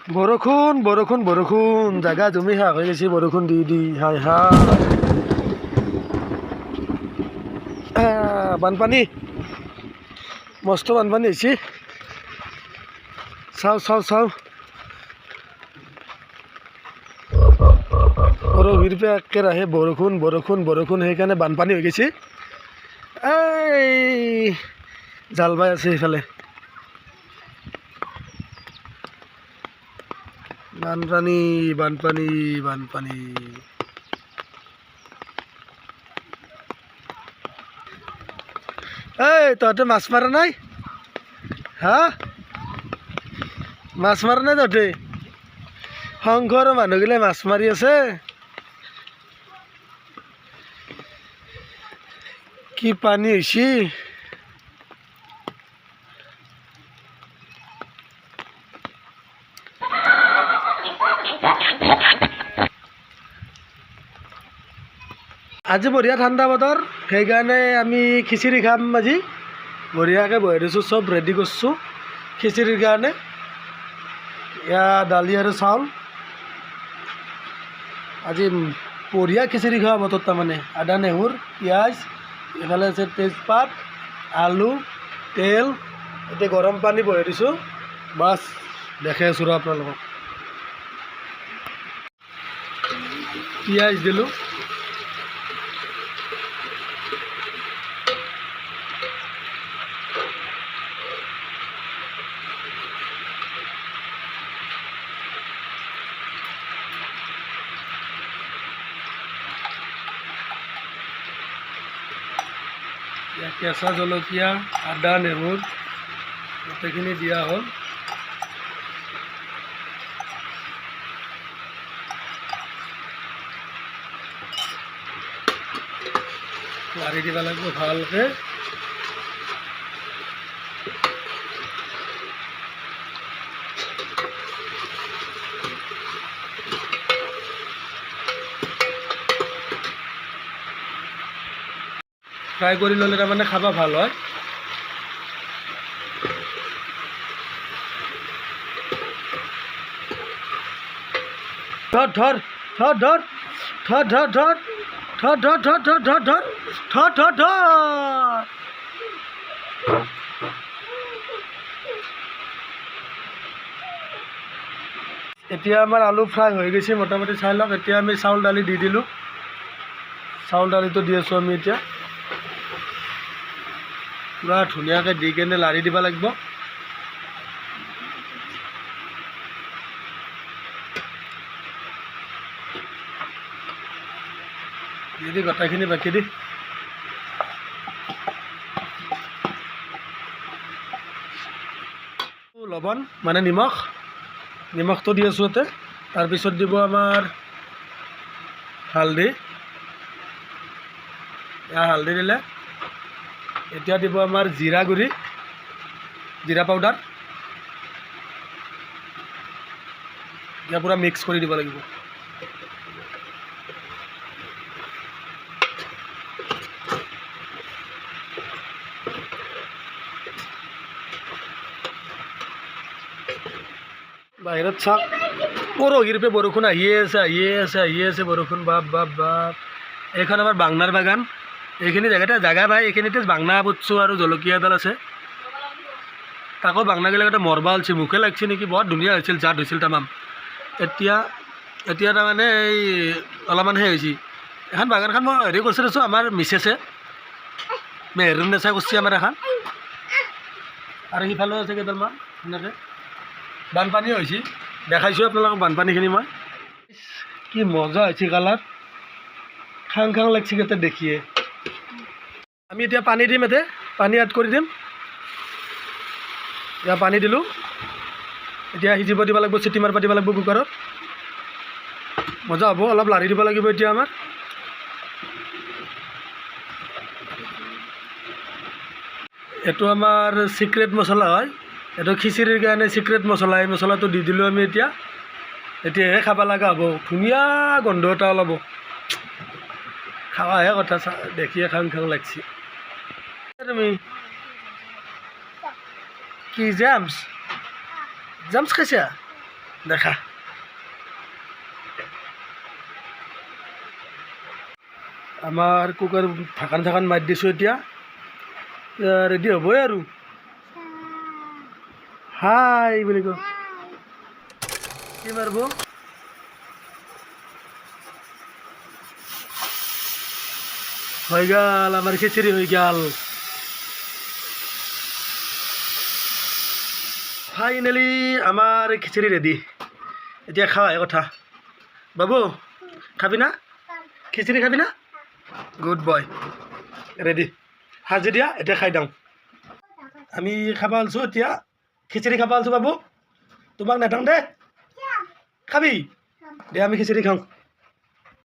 বৰষুণ বৰষুণ বৰষুণ জাগা জমি শেষ হৈ গৈছে বৰষুণ দি দি হাই হাই বানপানী মস্ত বানপানী হৈছে চাওঁ চাওঁ চাওঁ পৰহিৰ পৰা একেৰাহে বৰষুণ বৰষুণ বৰষুণ সেইকাৰণে বানপানী হৈ গৈছে এই জাল বাই আছে সেইফালে বানপানী বানপানী বানপানী এই তহঁতে মাছ মাৰা নাই হা মাছ মাৰা নাই তহঁতে সংঘৰ মানুহগিলাই মাছ মাৰি আছে কি পানী হৈছে আজি বঢ়িয়া ঠাণ্ডা বতৰ সেইকাৰণে আমি খিচিৰি খাম আজি বঢ়িয়াকৈ বহাই দিছোঁ চব ৰেডি কৰিছোঁ খিচিৰিৰ কাৰণে এয়া দালি আৰু চাউল আজি বঢ়িয়া খিচিৰি খোৱা বতৰ তাৰমানে আদা নহৰু পিঁয়াজ এইফালে আছে তেজপাত আলু তেল এতিয়া গৰম পানী বহাই দিছোঁ বাছ দেখাই আছোঁ ৰ আপোনালোকক পিঁয়াজ দিলোঁ কেঁচা জলকীয়া আদা নহৰু গোটেইখিনি দিয়া হ'ল লাৰি দিব লাগিব ভালকৈ ফ্ৰাই কৰি ল'লে তাৰমানে খাব ভাল হয় ধৰ ধৰ ধৰ ধৰ ধৰ ধৰ ধৰ ধৰ ধৰ ধৰ ধৰ ধৰ ধৰ ধৰ ধৰ ধৰ এতিয়া আমাৰ আলু ফ্ৰাই হৈ গৈছে মোটামুটি চাই লওক এতিয়া আমি চাউল দালি দি দিলোঁ চাউল দালিটো দি আছোঁ আমি এতিয়া পুৰা ধুনীয়াকৈ দি কেনে লাৰি দিব লাগিব দি গোটেইখিনি বাকি দি লৱণ মানে নিমখটো দি আছোঁ ইয়াতে তাৰপিছত দিব আমাৰ হালধি হালধি দিলে এতিয়া দিব আমাৰ জিৰা গুড়ি জিৰা পাউডাৰ এতিয়া পূৰা মিক্স কৰি দিব লাগিব বাহিৰত চাওক পৰহিৰ পৰা বৰষুণ আহিয়ে আছে বৰষুণ বাপ বাপ বাপ এইখন আমাৰ বাংনাৰ বাগান এইখিনি জেগা পাই এইখিনিতে বাংনা পুতছোঁ আৰু জলকীয়া এডাল আছে তাকো বাংনাগিলাকতে মৰবা ওলছে মুখে লাগছে নেকি বৰ ধুনীয়া হৈছিল জাত হৈছিল তামাম এতিয়া তাৰমানে এই অলপমান সেই হৈছে এখন বাগানখন মই হেৰি কৰিছোঁ দেছোঁ আমাৰ মিছেছে মেহৰুণ নেচা কৰিছে আমাৰ এখন আৰু সিফালেও আছে কেইডালমান সেনেকৈ বানপানী হৈছে দেখাইছোঁ আপোনালোকক বানপানীখিনি মই কি মজা হৈছে কালাৰ খাং খাং লাগছে কেইটা দেখিয়ে আমি এতিয়া পানী দিম ইয়াতে পানী এড কৰি দিম এতিয়া পানী দিলোঁ এতিয়া সিজিব দিব লাগিব চিটি মাৰিব দিব লাগিব কুকাৰত মজা হ'ব অলপ লাৰি দিব লাগিব এতিয়া আমাৰ এইটো আমাৰ চিক্ৰেট মছলা হয় এইটো খিচিৰিৰ কাৰণে চিক্ৰেট মছলা এই মছলাটো দি দিলোঁ আমি এতিয়াহে খাব লগা হ'ব ধুনীয়া গোন্ধ এটা ওলাব খাৱাহে কথা দেখিয়ে খাং খাং লাগছে তুমি কি জামছ খাইছা দেখা আমাৰ কুকাৰ ঢাকান ঢাকান মাৰি দিছোঁ এতিয়া ৰেডি হ'বই আৰু হাই বুলি কওঁ কি মাৰিব হৈ গ'ল আমাৰ খিচিৰি হৈ গ'ল ফাইনেলি আমাৰ খিচিৰি ৰেডি এতিয়া খাৱাহে কথা বাবু খাবি না খিচিৰি খাবি না গুড বয় ৰেডি সাজি দিয়া এতিয়া খাই দিওঁ আমি খাব আলছোঁ এতিয়া খিচিৰি খাব আলছোঁ বাবু তোমাক নাথাং দে খাবি দে আমি খিচিৰি খাওঁ